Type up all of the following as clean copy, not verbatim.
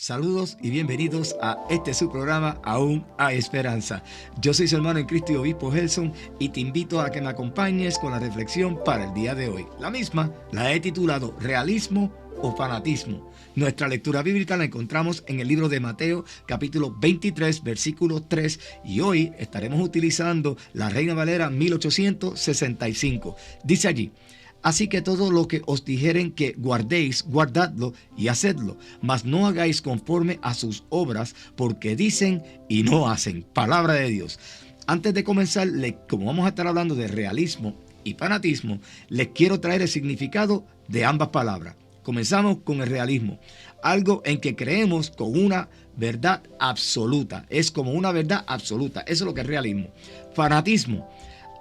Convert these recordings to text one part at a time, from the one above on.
Saludos y bienvenidos a su programa Aún hay Esperanza. Yo soy su hermano en Cristo y obispo Gelson y te invito a que me acompañes con la reflexión para el día de hoy. La misma la he titulado ¿Realismo o fanatismo? Nuestra lectura bíblica la encontramos en el libro de Mateo, capítulo 23, versículo 3, y hoy estaremos utilizando la Reina Valera 1865. Dice allí: así que todo lo que os dijeren que guardéis, guardadlo y hacedlo, mas no hagáis conforme a sus obras, porque dicen y no hacen. Palabra de Dios. Antes de comenzar, como vamos a estar hablando de realismo y fanatismo, les quiero traer el significado de ambas palabras. Comenzamos con el realismo, algo en que creemos con una verdad absoluta. Es como una verdad absoluta. Eso es lo que es realismo. Fanatismo: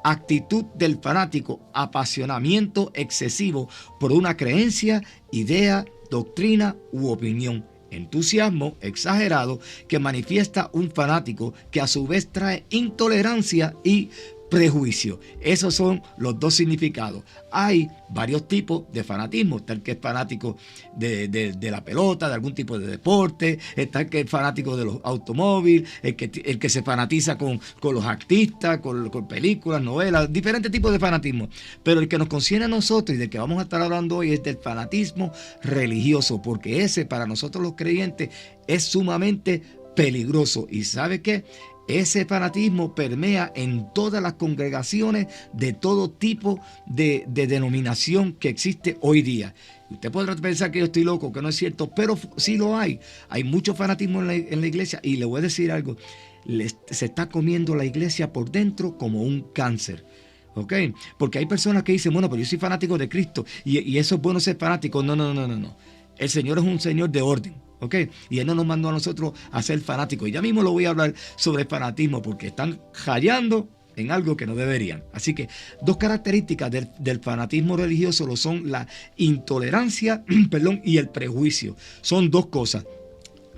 actitud del fanático, apasionamiento excesivo por una creencia, idea, doctrina u opinión. Entusiasmo exagerado que manifiesta un fanático que a su vez trae intolerancia y prejuicio. Esos son los dos significados. Hay varios tipos de fanatismo. Está el que es fanático de la pelota, de algún tipo de deporte. Está el que es fanático de los automóviles, el que se fanatiza con los artistas, con películas, novelas, diferentes tipos de fanatismo. Pero el que nos concierne a nosotros y del que vamos a estar hablando hoy es del fanatismo religioso, porque ese para nosotros los creyentes es sumamente peligroso. ¿Y sabe qué? Ese fanatismo permea en todas las congregaciones de todo tipo de denominación que existe hoy día. Usted podrá pensar que yo estoy loco, que no es cierto, pero sí lo hay. Hay mucho fanatismo en la iglesia, y le voy a decir algo: se está comiendo la iglesia por dentro como un cáncer. ¿Ok? Porque hay personas que dicen, bueno, pero yo soy fanático de Cristo y eso es bueno ser fanático. No. El Señor es un Señor de orden. ¿Ok? Y Él no nos mandó a nosotros a ser fanáticos. Y ya mismo lo voy a hablar sobre fanatismo, porque están hallando en algo que no deberían. Así que dos características del fanatismo religioso lo son la intolerancia y el prejuicio. Son dos cosas.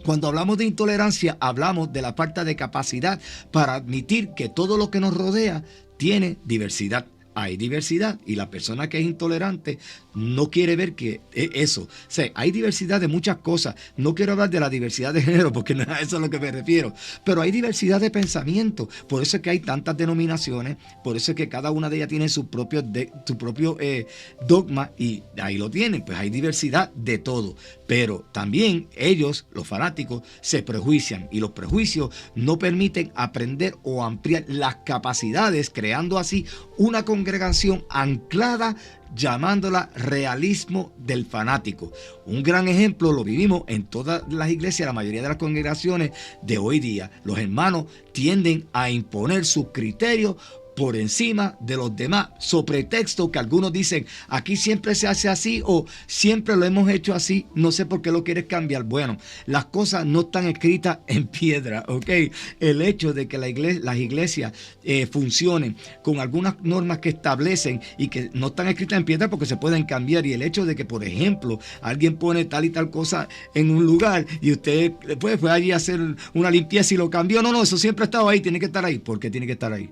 Cuando hablamos de intolerancia, hablamos de la falta de capacidad para admitir que todo lo que nos rodea tiene diversidad. Hay diversidad, y la persona que es intolerante no quiere ver que eso. O sea, hay diversidad de muchas cosas. No quiero hablar de la diversidad de género, porque no es a eso a lo que me refiero. Pero hay diversidad de pensamiento. Por eso es que hay tantas denominaciones. Por eso es que cada una de ellas tiene su propio dogma, y ahí lo tienen. Pues hay diversidad de todo. Pero también ellos, los fanáticos, se prejuician. Y los prejuicios no permiten aprender o ampliar las capacidades, creando así una congregación anclada, llamándola realismo del fanático. Un gran ejemplo lo vivimos en todas las iglesias, la mayoría de las congregaciones de hoy día. Los hermanos tienden a imponer sus criterios por encima de los demás, sobre pretexto que algunos dicen, aquí siempre se hace así, o siempre lo hemos hecho así, no sé por qué lo quieres cambiar. Bueno, las cosas no están escritas en piedra, ¿ok? El hecho de que las iglesias funcionen con algunas normas que establecen y que no están escritas en piedra porque se pueden cambiar, y el hecho de que, por ejemplo, alguien pone tal y tal cosa en un lugar y usted después fue allí a hacer una limpieza y lo cambió, no, eso siempre ha estado ahí, tiene que estar ahí. ¿Por qué tiene que estar ahí?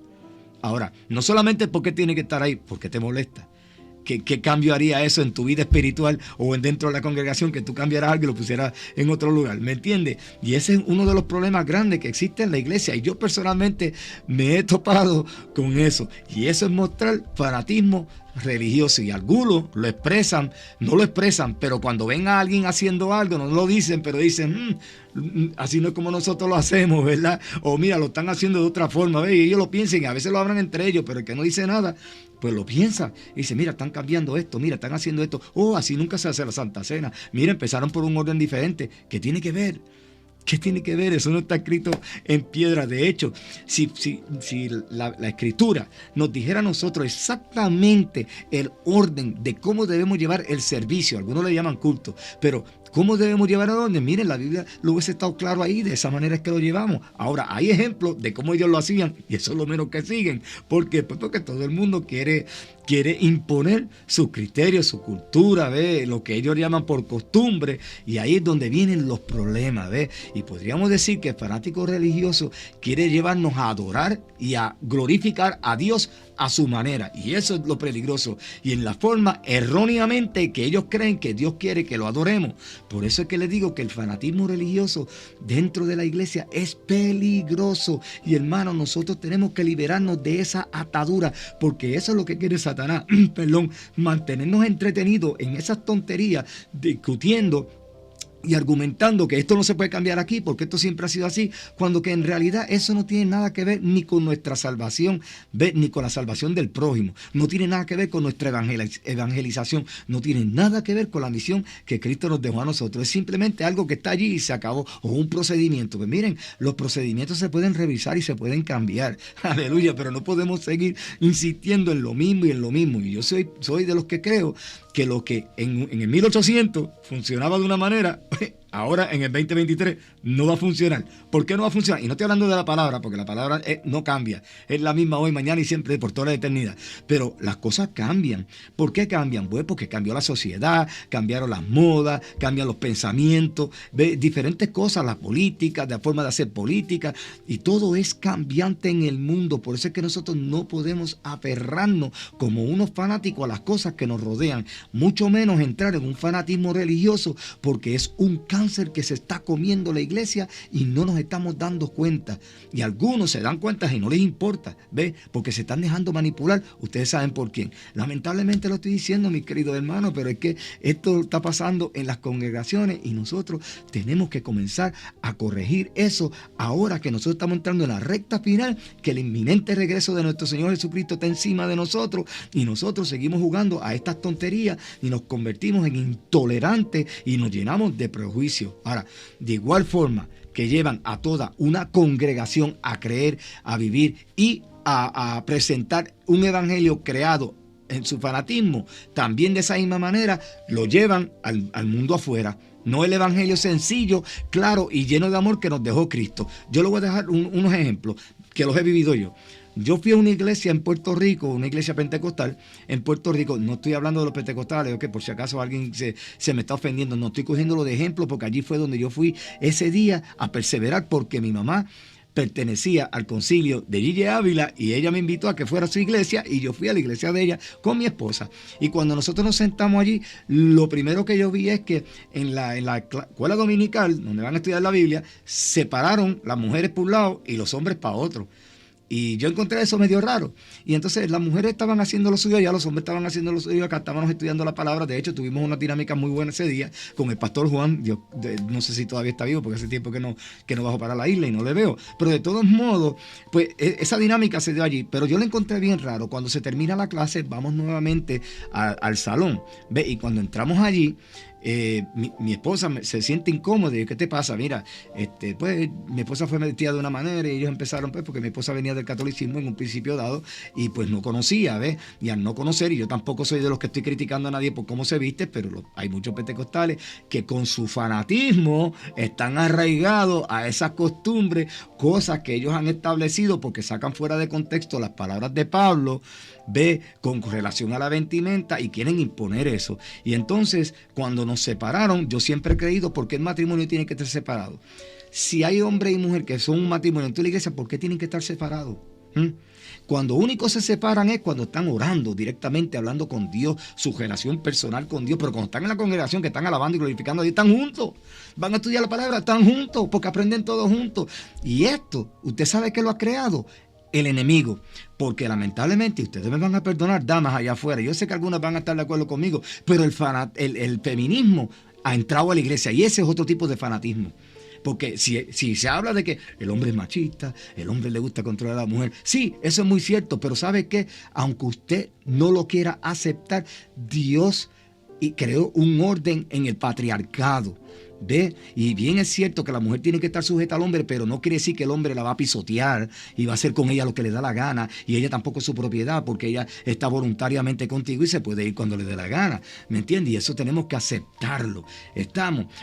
Ahora, no solamente porque tiene que estar ahí, porque te molesta. ¿Qué cambio haría eso en tu vida espiritual o dentro de la congregación, que tú cambiaras algo y lo pusieras en otro lugar? ¿Me entiendes? Y ese es uno de los problemas grandes que existe en la iglesia. Y yo personalmente me he topado con eso. Y eso es mostrar fanatismo religioso. Y algunos lo expresan, no lo expresan, pero cuando ven a alguien haciendo algo, no lo dicen, pero dicen, así no es como nosotros lo hacemos, ¿verdad? O mira, lo están haciendo de otra forma, ¿ves? Y ellos lo piensan, y a veces lo hablan entre ellos, pero el que no dice nada, pues lo piensa y dice, mira, están cambiando esto, mira, están haciendo esto. Oh, así nunca se hace la Santa Cena. Mira, empezaron por un orden diferente. ¿Qué tiene que ver? ¿Qué tiene que ver? Eso no está escrito en piedra. De hecho, si la escritura nos dijera a nosotros exactamente el orden de cómo debemos llevar el servicio, algunos le llaman culto, pero ¿cómo debemos llevar el orden? Miren, la Biblia lo hubiese estado claro ahí, de esa manera es que lo llevamos. Ahora, hay ejemplos de cómo ellos lo hacían, y eso es lo menos que siguen. ¿Por qué? Pues porque todo el mundo quiere quiere imponer sus criterios, su cultura, ¿ve? Lo que ellos llaman por costumbre, y ahí es donde vienen los problemas, ¿ve? Y podríamos decir que el fanático religioso quiere llevarnos a adorar y a glorificar a Dios a su manera, y eso es lo peligroso, y en la forma erróneamente que ellos creen que Dios quiere que lo adoremos. Por eso es que les digo que el fanatismo religioso dentro de la iglesia es peligroso, y hermanos, nosotros tenemos que liberarnos de esa atadura, porque eso es lo que quiere Satanás, perdón, mantenernos entretenidos en esas tonterías, discutiendo y argumentando que esto no se puede cambiar aquí porque esto siempre ha sido así, cuando que en realidad eso no tiene nada que ver ni con nuestra salvación, ni con la salvación del prójimo, no tiene nada que ver con nuestra evangelización, no tiene nada que ver con la misión que Cristo nos dejó a nosotros. Es simplemente algo que está allí y se acabó, o un procedimiento. Pues miren, los procedimientos se pueden revisar y se pueden cambiar, aleluya, pero no podemos seguir insistiendo en lo mismo y en lo mismo. Y yo soy de los que creo que lo que en el 1800 funcionaba de una manera, ahora en el 2023 no va a funcionar. ¿Por qué no va a funcionar? Y no estoy hablando de la palabra, porque la palabra no cambia. Es la misma hoy, mañana y siempre, por toda la eternidad. Pero las cosas cambian. ¿Por qué cambian? Pues porque cambió la sociedad, cambiaron las modas, cambian los pensamientos, diferentes cosas, la política, la forma de hacer política, y todo es cambiante en el mundo. Por eso es que nosotros no podemos aferrarnos como unos fanáticos a las cosas que nos rodean, mucho menos entrar en un fanatismo religioso, porque es un cáncer que se está comiendo la iglesia y no nos estamos dando cuenta. Y algunos se dan cuenta y no les importa, ¿ve? Porque se están dejando manipular. Ustedes saben por quién. Lamentablemente lo estoy diciendo, mis queridos hermanos, pero es que esto está pasando en las congregaciones y nosotros tenemos que comenzar a corregir eso ahora que nosotros estamos entrando en la recta final, que el inminente regreso de nuestro Señor Jesucristo está encima de nosotros y nosotros seguimos jugando a estas tonterías y nos convertimos en intolerantes y nos llenamos de prejuicios. Ahora, de igual forma que llevan a toda una congregación a creer, a vivir y a presentar un evangelio creado en su fanatismo, también de esa misma manera lo llevan al mundo afuera. No el evangelio sencillo, claro y lleno de amor que nos dejó Cristo. Yo le voy a dejar unos ejemplos que los he vivido yo. Yo fui a una iglesia en Puerto Rico, una iglesia pentecostal en Puerto Rico. No estoy hablando de los pentecostales, que por si acaso alguien se me está ofendiendo. No estoy cogiéndolo de ejemplo porque allí fue donde yo fui ese día a perseverar, porque mi mamá pertenecía al concilio de Gille Ávila y ella me invitó a que fuera a su iglesia y yo fui a la iglesia de ella con mi esposa. Y cuando nosotros nos sentamos allí, lo primero que yo vi es que en la escuela dominical, donde van a estudiar la Biblia, separaron las mujeres por un lado y los hombres para otro. Y yo encontré eso medio raro. Y entonces las mujeres estaban haciendo lo suyo, ya los hombres estaban haciendo lo suyo, acá estábamos estudiando la palabra. De hecho, tuvimos una dinámica muy buena ese día con el pastor Juan. Yo no sé si todavía está vivo, porque hace tiempo que no bajo para la isla y no le veo. Pero de todos modos, pues esa dinámica se dio allí. Pero yo la encontré bien raro. Cuando se termina la clase, vamos nuevamente al salón. ¿Ve? Y cuando entramos allí, mi esposa se siente incómoda. Y ¿qué te pasa? Mira, pues mi esposa fue metida de una manera y ellos empezaron, pues, porque mi esposa venía del catolicismo en un principio dado y pues no conocía, ¿ves? Y al no conocer, y yo tampoco soy de los que estoy criticando a nadie por cómo se viste, pero hay muchos pentecostales que con su fanatismo están arraigados a esas costumbres, cosas que ellos han establecido porque sacan fuera de contexto las palabras de Pablo, ve, con relación a la vestimenta, y quieren imponer eso. Y entonces, cuando nos separaron, yo siempre he creído, ¿por qué el matrimonio tiene que estar separado? Si hay hombre y mujer que son un matrimonio en toda la iglesia, ¿por qué tienen que estar separados? Cuando únicos se separan es cuando están orando directamente, hablando con Dios, su relación personal con Dios. Pero cuando están en la congregación, que están alabando y glorificando a Dios, están juntos. Van a estudiar la palabra, están juntos, porque aprenden todos juntos. Y esto, ¿usted sabe qué lo ha creado? El enemigo, porque lamentablemente, ustedes me van a perdonar, damas allá afuera, yo sé que algunas van a estar de acuerdo conmigo, pero el feminismo ha entrado a la iglesia y ese es otro tipo de fanatismo. Porque si se habla de que el hombre es machista, el hombre le gusta controlar a la mujer, sí, eso es muy cierto, pero ¿sabe qué? Aunque usted no lo quiera aceptar, Dios creó un orden en el patriarcado. ¿Ve? Y bien es cierto que la mujer tiene que estar sujeta al hombre, pero no quiere decir que el hombre la va a pisotear y va a hacer con ella lo que le da la gana, y ella tampoco es su propiedad, porque ella está voluntariamente contigo y se puede ir cuando le dé la gana, ¿me entiendes? Y eso tenemos que aceptarlo.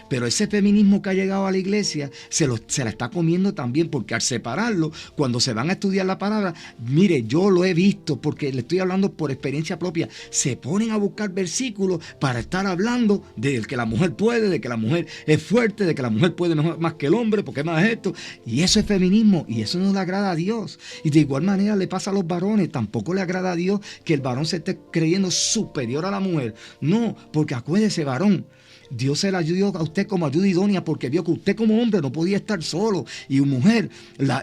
Pero ese feminismo que ha llegado a la iglesia se la está comiendo también, porque al separarlo, cuando se van a estudiar la palabra, mire, yo lo he visto, porque le estoy hablando por experiencia propia, se ponen a buscar versículos para estar hablando de que la mujer puede, de que la mujer es fuerte, de que la mujer puede mejor, más que el hombre, porque es más esto, y eso es feminismo, y eso no le agrada a Dios. Y de igual manera le pasa a los varones, tampoco le agrada a Dios que el varón se esté creyendo superior a la mujer. No, porque acuérdese, varón, Dios se la ayudó a usted como ayuda idónea, porque vio que usted como hombre no podía estar solo. Y mujer,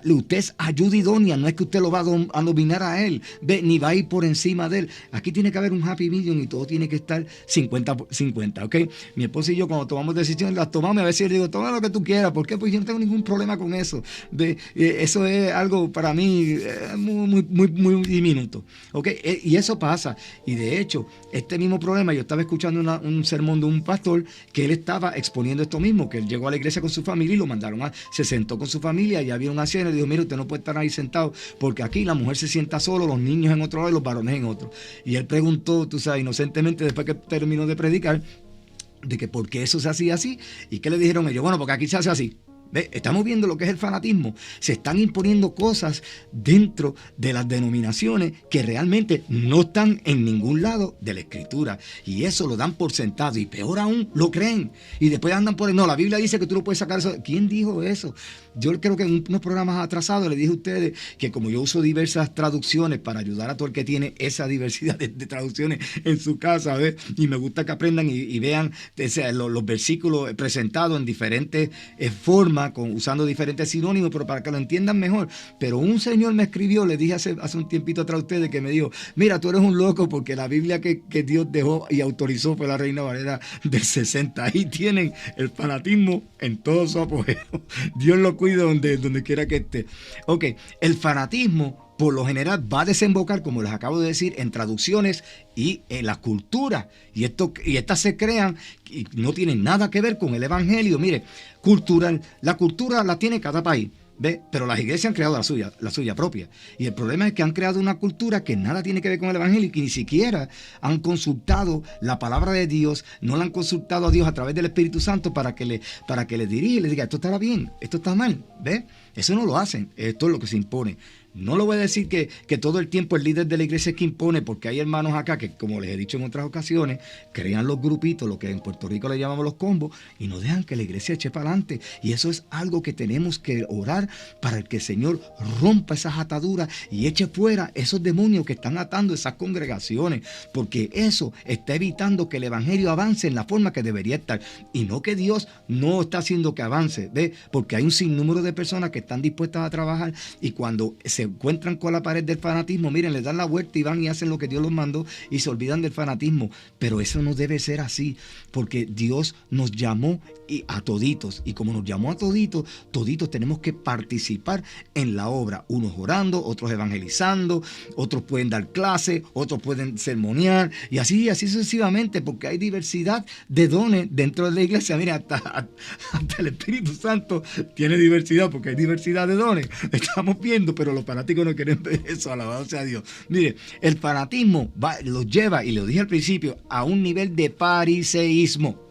usted es ayuda idónea, no es que usted lo va a dominar a él, ni va a ir por encima de él. Aquí tiene que haber un happy medium y todo tiene que estar 50-50, ¿ok? Mi esposo y yo, cuando tomamos decisiones, las tomamos, y a veces le digo, toma lo que tú quieras. ¿Por qué? Porque yo no tengo ningún problema con eso. Eso es algo para mí muy diminuto, ¿ok? Y eso pasa. Y de hecho, este mismo problema, yo estaba escuchando un sermón de un pastor que él estaba exponiendo esto mismo, que él llegó a la iglesia con su familia y lo mandaron se sentó con su familia y había una cena y le dijo, mire, usted no puede estar ahí sentado porque aquí la mujer se sienta solo, los niños en otro lado y los varones en otro. Y él preguntó, tú sabes, inocentemente, después que terminó de predicar, de que por qué eso se hacía así. ¿Y qué le dijeron ellos? Bueno, porque aquí se hace así. ¿Ve? Estamos viendo lo que es el fanatismo. Se están imponiendo cosas dentro de las denominaciones que realmente no están en ningún lado de la Escritura. Y eso lo dan por sentado. Y peor aún, lo creen. Y después andan por no, la Biblia dice que tú no puedes sacar eso. ¿Quién dijo eso? Yo creo que en unos programas atrasados les dije a ustedes que como yo uso diversas traducciones para ayudar a todo el que tiene esa diversidad de traducciones en su casa, ¿ves? Y me gusta que aprendan y vean los versículos presentados en diferentes formas, usando diferentes sinónimos, pero para que lo entiendan mejor. Pero un señor me escribió, le dije hace un tiempito atrás a ustedes, que me dijo, mira, tú eres un loco, porque la Biblia que Dios dejó y autorizó fue la Reina Valera del 60. Ahí tienen el fanatismo en todo su apogeo. Dios lo cuida donde quiera que esté. Ok, el fanatismo por lo general va a desembocar, como les acabo de decir, en traducciones y en la cultura. Y estas se crean y no tienen nada que ver con el evangelio. Mire, cultural, la cultura la tiene cada país, ¿ve? Pero las iglesias han creado la suya propia. Y el problema es que han creado una cultura que nada tiene que ver con el evangelio y que ni siquiera han consultado la palabra de Dios, no la han consultado a Dios a través del Espíritu Santo para que le dirija y le diga, esto estará bien, esto está mal, ¿ve? Eso no lo hacen, esto es lo que se impone. No lo voy a decir que todo el tiempo el líder de la iglesia es que impone, porque hay hermanos acá que, como les he dicho en otras ocasiones, crean los grupitos, lo que en Puerto Rico le llamamos los combos, y no dejan que la iglesia eche para adelante. Y eso es algo que tenemos que orar para que el Señor rompa esas ataduras y eche fuera esos demonios que están atando esas congregaciones, porque eso está evitando que el evangelio avance en la forma que debería estar, y no que Dios no está haciendo que avance, ¿ve? Porque hay un sinnúmero de personas que están dispuestas a trabajar, y cuando se encuentran con la pared del fanatismo, miren, les dan la vuelta y van y hacen lo que Dios los mandó y se olvidan del fanatismo. Pero eso no debe ser así, porque Dios nos llamó a toditos, y como nos llamó a toditos tenemos que participar en la obra, unos orando, otros evangelizando, otros pueden dar clase, otros pueden sermonear, y así sucesivamente, porque hay diversidad de dones dentro de la iglesia. Mira, hasta el Espíritu Santo tiene diversidad, porque hay diversidad de dones. Estamos viendo, pero los fanáticos no quieren ver eso, alabado sea Dios. Mire, el fanatismo los lleva, y lo dije al principio, a un nivel de fariseísmo.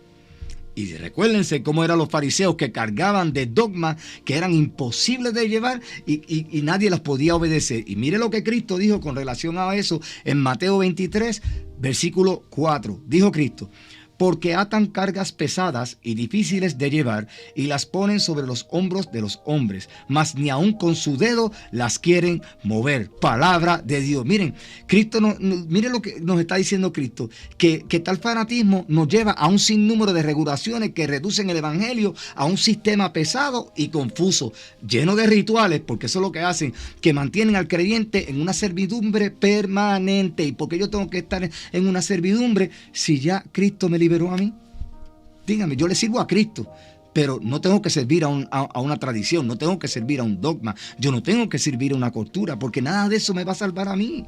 Y recuérdense cómo eran los fariseos, que cargaban de dogmas que eran imposibles de llevar y nadie las podía obedecer. Y mire lo que Cristo dijo con relación a eso en Mateo 23, versículo 4. Dijo Cristo: porque atan cargas pesadas y difíciles de llevar y las ponen sobre los hombros de los hombres, mas ni aun con su dedo las quieren mover. Palabra de Dios. Miren, Cristo miren lo que nos está diciendo Cristo, que tal fanatismo nos lleva a un sinnúmero de regulaciones que reducen el evangelio a un sistema pesado y confuso, lleno de rituales, porque eso es lo que hacen, que mantienen al creyente en una servidumbre permanente. ¿Y por qué yo tengo que estar en una servidumbre si ya Cristo me liberó a mí? Dígame, yo le sirvo a Cristo, pero no tengo que servir a una tradición, no tengo que servir a un dogma, yo no tengo que servir a una cultura, porque nada de eso me va a salvar a mí.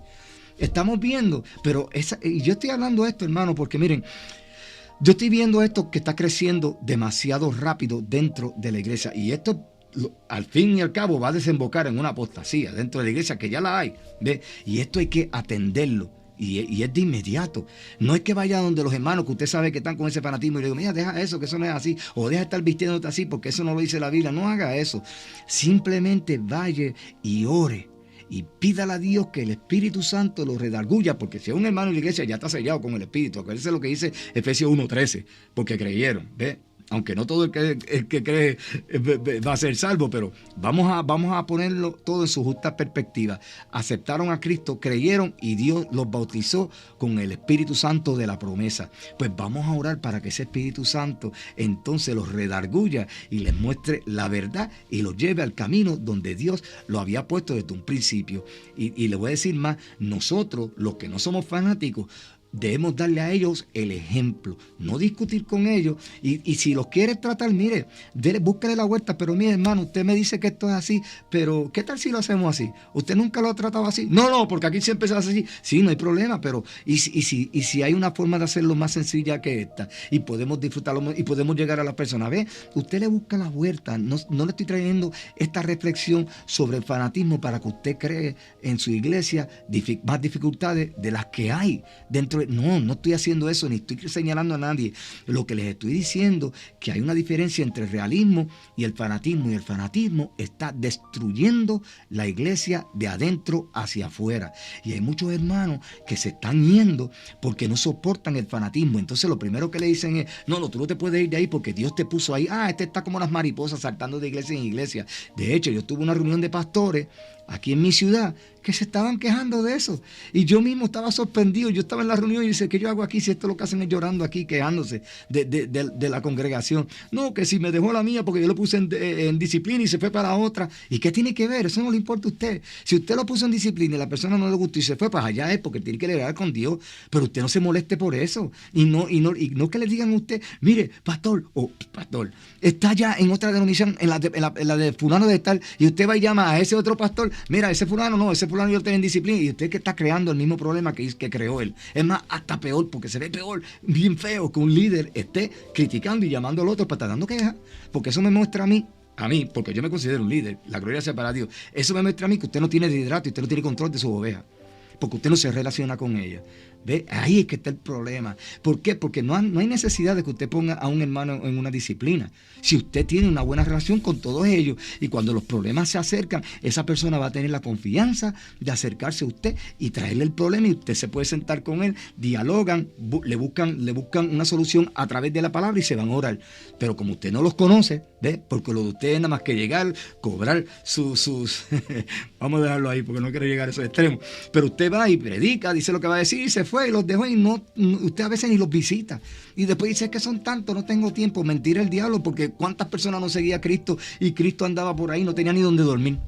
Estamos viendo, pero y yo estoy hablando de esto, hermano, porque miren, Yo estoy viendo esto que está creciendo demasiado rápido dentro de la iglesia, y esto al fin y al cabo va a desembocar en una apostasía dentro de la iglesia, que ya la hay, ¿ve? Y esto hay que atenderlo. Y es de inmediato. No es que vaya donde los hermanos que usted sabe que están con ese fanatismo y le digo, mira, deja eso, que eso no es así, o deja de estar vistiéndote así porque eso no lo dice la Biblia. No haga eso. Simplemente vaya y ore y pídale a Dios que el Espíritu Santo lo redarguya, porque si es un hermano en la iglesia ya está sellado con el Espíritu. Acuérdense lo que dice Efesios 1:13, porque creyeron, ¿ve? Aunque no todo el que cree va a ser salvo, pero vamos a ponerlo todo en su justa perspectiva. Aceptaron a Cristo, creyeron y Dios los bautizó con el Espíritu Santo de la promesa. Pues vamos a orar para que ese Espíritu Santo entonces los redarguya y les muestre la verdad y los lleve al camino donde Dios lo había puesto desde un principio. Y le voy a decir más, nosotros, los que no somos fanáticos, debemos darle a ellos el ejemplo, no discutir con ellos. Y si los quieres tratar, mire, búscale la vuelta. Pero mire, hermano, usted me dice que esto es así, pero ¿qué tal si lo hacemos así? ¿Usted nunca lo ha tratado así? No, porque aquí siempre se hace así. Sí, no hay problema, pero ¿y si hay una forma de hacerlo más sencilla que esta? Y podemos disfrutarlo y podemos llegar a la persona. Ve, usted le busca la vuelta. No le estoy trayendo esta reflexión sobre el fanatismo para que usted cree en su iglesia más dificultades de las que hay dentro. No estoy haciendo eso, ni estoy señalando a nadie. Lo que les estoy diciendo es que hay una diferencia entre el realismo y el fanatismo. Y el fanatismo está destruyendo la iglesia de adentro hacia afuera. Y hay muchos hermanos que se están yendo porque no soportan el fanatismo. Entonces lo primero que le dicen es, no, tú no te puedes ir de ahí porque Dios te puso ahí. Este está como las mariposas saltando de iglesia en iglesia. De hecho, yo tuve una reunión de pastores aquí en mi ciudad que se estaban quejando de eso. Y yo mismo estaba sorprendido. Yo estaba en la reunión y dice, ¿qué yo hago aquí si esto lo que hacen es llorando aquí, quejándose de la congregación? No, que si me dejó la mía porque yo lo puse en disciplina y se fue para otra. ¿Y qué tiene que ver? Eso no le importa a usted. Si usted lo puso en disciplina y la persona no le gustó y se fue, pues allá es porque tiene que lidiar con Dios. Pero usted no se moleste por eso. Y no que le digan a usted, mire, pastor, está ya en otra denominación, en la de fulano de tal, y usted va y llama a ese otro pastor, mira, ese fulano yo lo tengo en disciplina, y usted que está creando el mismo problema que creó él. Es más, hasta peor, porque se ve peor, bien feo, que un líder esté criticando y llamando al otro para estar dando quejas, porque eso me muestra a mí, porque yo me considero un líder, la gloria sea para Dios, eso me muestra a mí que usted no tiene liderato y usted no tiene control de sus ovejas, porque usted no se relaciona con ellas. ¿Ve? Ahí es que está el problema. ¿Por qué? Porque no hay necesidad de que usted ponga a un hermano en una disciplina. Si usted tiene una buena relación con todos ellos y cuando los problemas se acercan, esa persona va a tener la confianza de acercarse a usted y traerle el problema, y usted se puede sentar con él, dialogan, le buscan una solución a través de la palabra y se van a orar. Pero como usted no los conoce, ¿ve? Porque lo de usted es nada más que llegar, cobrar sus vamos a dejarlo ahí porque no quiero llegar a esos extremos. Pero usted va y predica, dice lo que va a decir y se fue y los dejó, y usted a veces ni los visita. Y después dice, es que son tantos, no tengo tiempo. Mentira el diablo, porque cuántas personas no seguía a Cristo y Cristo andaba por ahí, no tenía ni dónde dormir.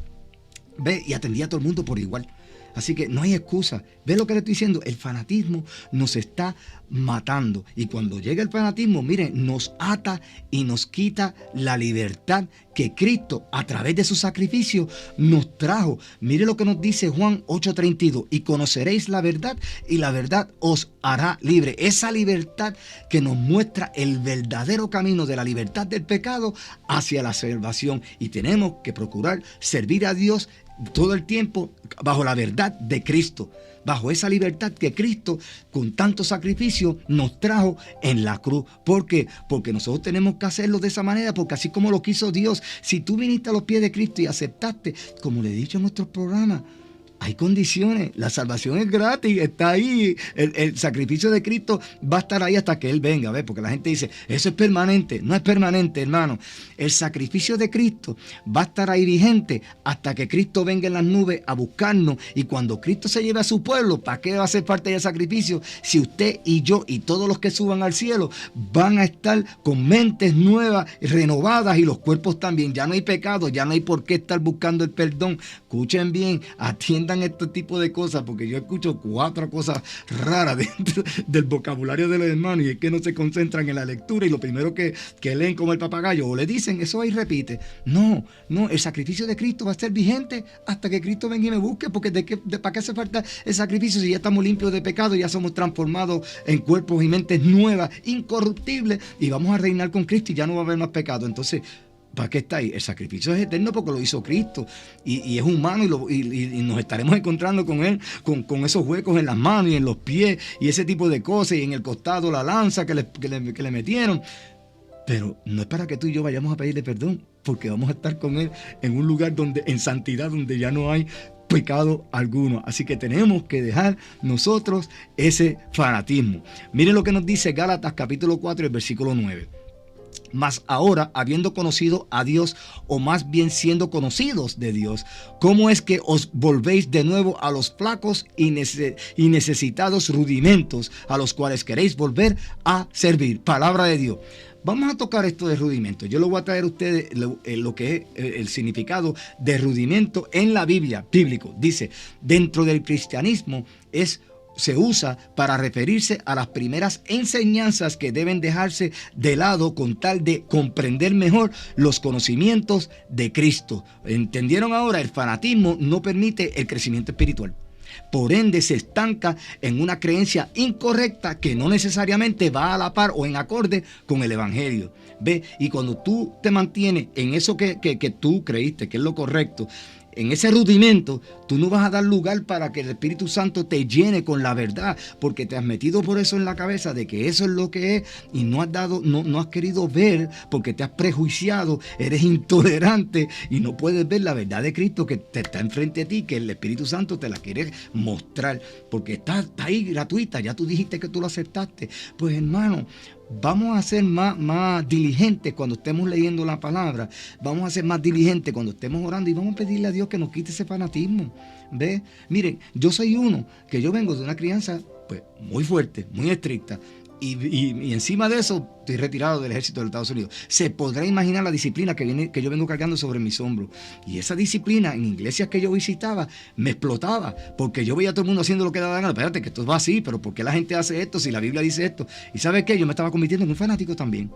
Ve, y atendía a todo el mundo por igual. Así que no hay excusa. ¿Ves lo que le estoy diciendo? El fanatismo nos está matando. Y cuando llega el fanatismo, miren, nos ata y nos quita la libertad que Cristo, a través de su sacrificio, nos trajo. Mire lo que nos dice Juan 8:32. Y conoceréis la verdad, y la verdad os hará libre. Esa libertad que nos muestra el verdadero camino de la libertad del pecado hacia la salvación. Y tenemos que procurar servir a Dios todo el tiempo bajo la verdad de Cristo, bajo esa libertad que Cristo con tanto sacrificio nos trajo en la cruz. ¿Por qué? Porque nosotros tenemos que hacerlo de esa manera, porque así como lo quiso Dios, si tú viniste a los pies de Cristo y aceptaste, como le he dicho en nuestros programas, hay condiciones, la salvación es gratis, está ahí, el sacrificio de Cristo va a estar ahí hasta que Él venga, ¿ves? Porque la gente dice, eso es permanente. No es permanente, hermano. El sacrificio de Cristo va a estar ahí vigente hasta que Cristo venga en las nubes a buscarnos, y cuando Cristo se lleve a su pueblo, ¿para qué va a ser parte del sacrificio? Si usted y yo y todos los que suban al cielo van a estar con mentes nuevas, renovadas, y los cuerpos también. Ya no hay pecado, ya no hay por qué estar buscando el perdón. Escuchen bien, atiendan digan este tipo de cosas, porque yo escucho 4 cosas raras dentro del vocabulario de los hermanos, y es que no se concentran en la lectura y lo primero que leen como el papagayo, o le dicen eso ahí repite. No, el sacrificio de Cristo va a ser vigente hasta que Cristo venga y me busque, porque ¿para qué hace falta el sacrificio si ya estamos limpios de pecado, ya somos transformados en cuerpos y mentes nuevas, incorruptibles, y vamos a reinar con Cristo y ya no va a haber más pecado? Entonces, ¿para qué está ahí? El sacrificio es eterno porque lo hizo Cristo y es humano, y nos estaremos encontrando con Él, con esos huecos en las manos y en los pies y ese tipo de cosas, y en el costado la lanza que le metieron. Pero no es para que tú y yo vayamos a pedirle perdón, porque vamos a estar con Él en un lugar en santidad, donde ya no hay pecado alguno. Así que tenemos que dejar nosotros ese fanatismo. Miren lo que nos dice Gálatas capítulo 4, el versículo 9. Mas ahora, habiendo conocido a Dios, o más bien siendo conocidos de Dios, ¿cómo es que os volvéis de nuevo a los flacos y necesitados rudimentos a los cuales queréis volver a servir? Palabra de Dios. Vamos a tocar esto de rudimento. Yo le voy a traer a ustedes lo que es el significado de rudimento en la Biblia, bíblico. Dice, dentro del cristianismo se usa para referirse a las primeras enseñanzas que deben dejarse de lado con tal de comprender mejor los conocimientos de Cristo. ¿Entendieron ahora? El fanatismo no permite el crecimiento espiritual. Por ende, se estanca en una creencia incorrecta que no necesariamente va a la par o en acorde con el Evangelio. ¿Ve? Y cuando tú te mantienes en eso que tú creíste que es lo correcto, en ese rudimento, tú no vas a dar lugar para que el Espíritu Santo te llene con la verdad, porque te has metido por eso en la cabeza de que eso es lo que es, y no has querido ver, porque te has prejuiciado, eres intolerante y no puedes ver la verdad de Cristo que te está enfrente de ti, que el Espíritu Santo te la quiere mostrar, porque está ahí gratuita. Ya tú dijiste que tú lo aceptaste. Pues, hermano, vamos a ser más diligentes cuando estemos leyendo la palabra. Vamos a ser más diligentes cuando estemos orando, y vamos a pedirle a Dios que nos quite ese fanatismo. ¿Ve? Miren, yo soy uno que yo vengo de una crianza pues muy fuerte, muy estricta. Y encima de eso estoy retirado del ejército de los Estados Unidos. Se podrá imaginar la disciplina que yo vengo cargando sobre mis hombros. Y esa disciplina en iglesias que yo visitaba me explotaba, porque yo veía a todo el mundo haciendo lo que daba la gana. Espérate, que esto va así, pero ¿por qué la gente hace esto si la Biblia dice esto? ¿Y sabes qué? Yo me estaba convirtiendo en un fanático también.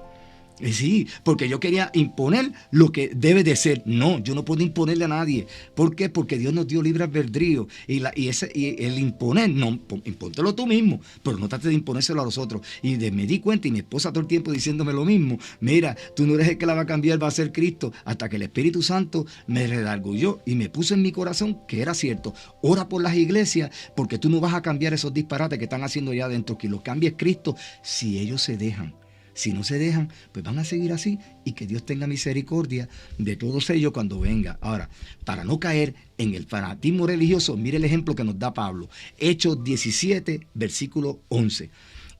Sí, porque yo quería imponer lo que debe de ser. No, yo no puedo imponerle a nadie. ¿Por qué? Porque Dios nos dio libre albedrío. Y el imponer, no, impóntelo tú mismo, pero no trates de imponérselo a los otros. Y me di cuenta, y mi esposa todo el tiempo diciéndome lo mismo. Mira, tú no eres el que la va a cambiar, va a ser Cristo. Hasta que el Espíritu Santo me redarguyó y me puso en mi corazón que era cierto. Ora por las iglesias, porque tú no vas a cambiar esos disparates que están haciendo allá adentro. Que lo cambie Cristo si ellos se dejan. Si no se dejan, pues van a seguir así, y que Dios tenga misericordia de todos ellos cuando venga. Ahora, para no caer en el fanatismo religioso, mire el ejemplo que nos da Pablo. Hechos 17, versículo 11.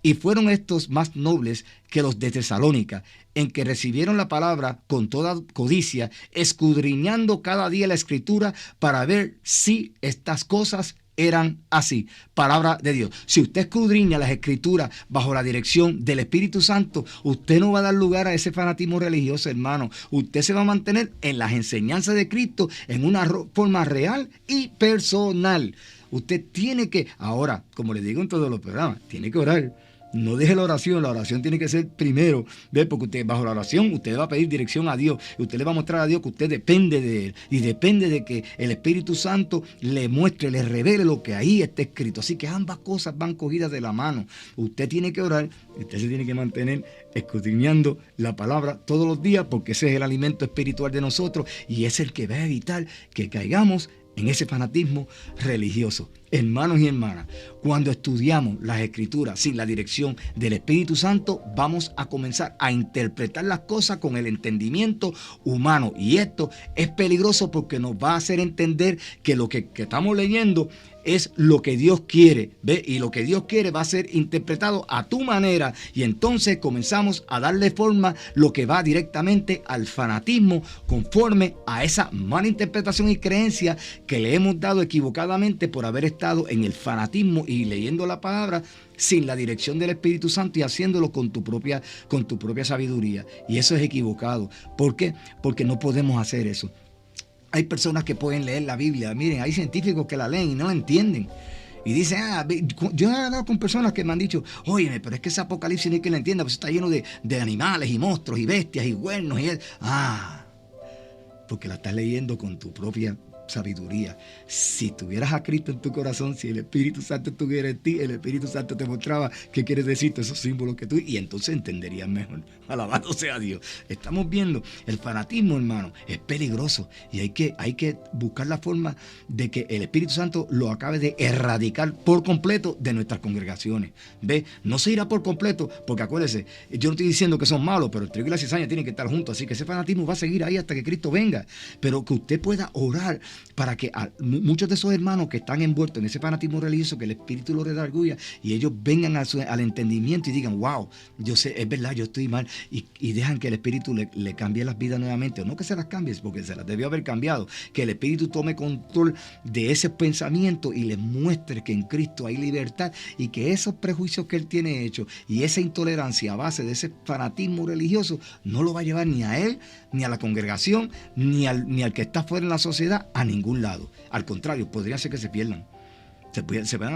Y fueron estos más nobles que los de Tesalónica, en que recibieron la palabra con toda codicia, escudriñando cada día la Escritura para ver si estas cosas eran así. Palabra de Dios. Si usted escudriña las Escrituras bajo la dirección del Espíritu Santo, usted no va a dar lugar a ese fanatismo religioso, hermano. Usted se va a mantener en las enseñanzas de Cristo en una forma real y personal. Usted tiene que, ahora, como le digo en todos los programas, tiene que orar. No deje la oración tiene que ser primero, ¿ve? Porque usted, bajo la oración, usted va a pedir dirección a Dios, y usted le va a mostrar a Dios que usted depende de Él, y depende de que el Espíritu Santo le muestre, le revele lo que ahí está escrito. Así que ambas cosas van cogidas de la mano. Usted tiene que orar, usted se tiene que mantener escudriñando la palabra todos los días, porque ese es el alimento espiritual de nosotros, y es el que va a evitar que caigamos en ese fanatismo religioso. Hermanos y hermanas, cuando estudiamos las Escrituras sin la dirección del Espíritu Santo, vamos a comenzar a interpretar las cosas con el entendimiento humano. Y esto es peligroso, porque nos va a hacer entender que lo que estamos leyendo es lo que Dios quiere, ¿ve? Y lo que Dios quiere va a ser interpretado a tu manera, y entonces comenzamos a darle forma, lo que va directamente al fanatismo, conforme a esa mala interpretación y creencia que le hemos dado equivocadamente por haber estado en el fanatismo y leyendo la palabra sin la dirección del Espíritu Santo, y haciéndolo con tu propia sabiduría. Y eso es equivocado. ¿Por qué? Porque no podemos hacer eso. Hay personas que pueden leer la Biblia. Miren, hay científicos que la leen y no la entienden. Y dicen, yo he hablado con personas que me han dicho, oye, pero es que ese Apocalipsis no hay que lo entienda, pues está lleno de animales y monstruos y bestias y cuernos y porque la estás leyendo con tu propia sabiduría. Si tuvieras a Cristo en tu corazón, si el Espíritu Santo estuviera en ti, el Espíritu Santo te mostraba qué quiere decirte esos símbolos que tú, y entonces entenderías mejor. Alabado sea Dios. Estamos viendo, el fanatismo, hermano, es peligroso y hay que buscar la forma de que el Espíritu Santo lo acabe de erradicar por completo de nuestras congregaciones. ¿Ve? No se irá por completo, porque acuérdese, yo no estoy diciendo que son malos, pero el trigo y la cizaña tienen que estar juntos, así que ese fanatismo va a seguir ahí hasta que Cristo venga, pero que usted pueda orar para que muchos de esos hermanos que están envueltos en ese fanatismo religioso, que el Espíritu los redarguya y ellos vengan al entendimiento y digan, wow, yo sé, es verdad, yo estoy mal, y dejan que el Espíritu le cambie las vidas nuevamente, o no que se las cambie, porque se las debió haber cambiado, que el Espíritu tome control de ese pensamiento y les muestre que en Cristo hay libertad y que esos prejuicios que él tiene hechos y esa intolerancia a base de ese fanatismo religioso no lo va a llevar ni a él, ni a la congregación, ni al que está fuera en la sociedad, a ningún lado. Al contrario, podría ser que se pierdan.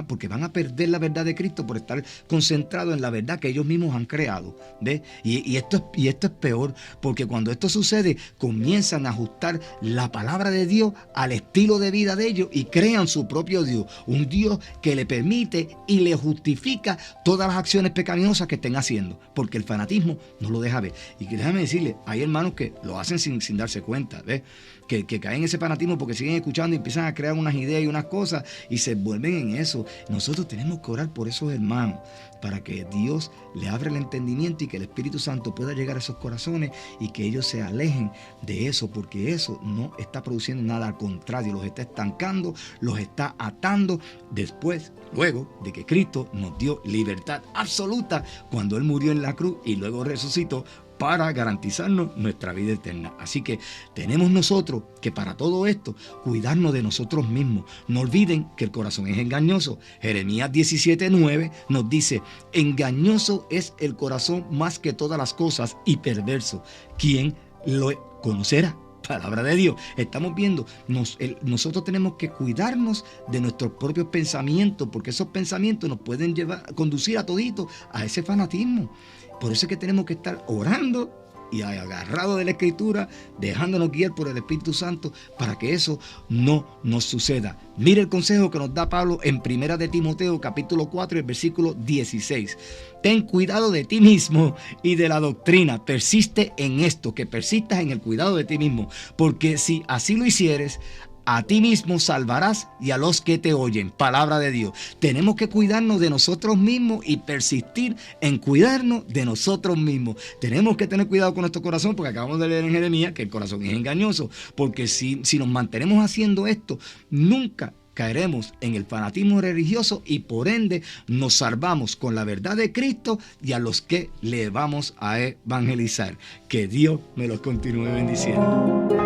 Porque van a perder la verdad de Cristo por estar concentrados en la verdad que ellos mismos han creado. ¿Ves? Y esto es peor, porque cuando esto sucede, comienzan a ajustar la palabra de Dios al estilo de vida de ellos y crean su propio Dios. Un Dios que le permite y le justifica todas las acciones pecaminosas que estén haciendo, porque el fanatismo no lo deja ver. Y déjame decirle, hay hermanos que lo hacen sin darse cuenta, ¿ves? Que caen en ese fanatismo porque siguen escuchando y empiezan a crear unas ideas y unas cosas y se vuelven en eso. Nosotros tenemos que orar por esos hermanos para que Dios le abra el entendimiento y que el Espíritu Santo pueda llegar a esos corazones y que ellos se alejen de eso, porque eso no está produciendo nada, al contrario, los está estancando, los está atando luego de que Cristo nos dio libertad absoluta cuando Él murió en la cruz y luego resucitó para garantizarnos nuestra vida eterna. Así que tenemos nosotros que para todo esto cuidarnos de nosotros mismos. No olviden que el corazón es engañoso. Jeremías 17:9 nos dice, engañoso es el corazón más que todas las cosas y perverso. ¿Quién lo conocerá? Palabra de Dios. Estamos viendo, nosotros tenemos que cuidarnos de nuestros propios pensamientos, porque esos pensamientos nos pueden conducir a todito a ese fanatismo. Por eso es que tenemos que estar orando y agarrados de la Escritura, dejándonos guiar por el Espíritu Santo para que eso no nos suceda. Mire el consejo que nos da Pablo en 1 de Timoteo capítulo 4, el versículo 16. Ten cuidado de ti mismo y de la doctrina. Persiste en esto, que persistas en el cuidado de ti mismo, porque si así lo hicieres, a ti mismo salvarás y a los que te oyen. Palabra de Dios. Tenemos que cuidarnos de nosotros mismos y persistir en cuidarnos de nosotros mismos. Tenemos que tener cuidado con nuestro corazón, porque acabamos de leer en Jeremías que el corazón es engañoso. Porque si nos mantenemos haciendo esto, nunca caeremos en el fanatismo religioso y por ende nos salvamos con la verdad de Cristo y a los que le vamos a evangelizar. Que Dios me los continúe bendiciendo.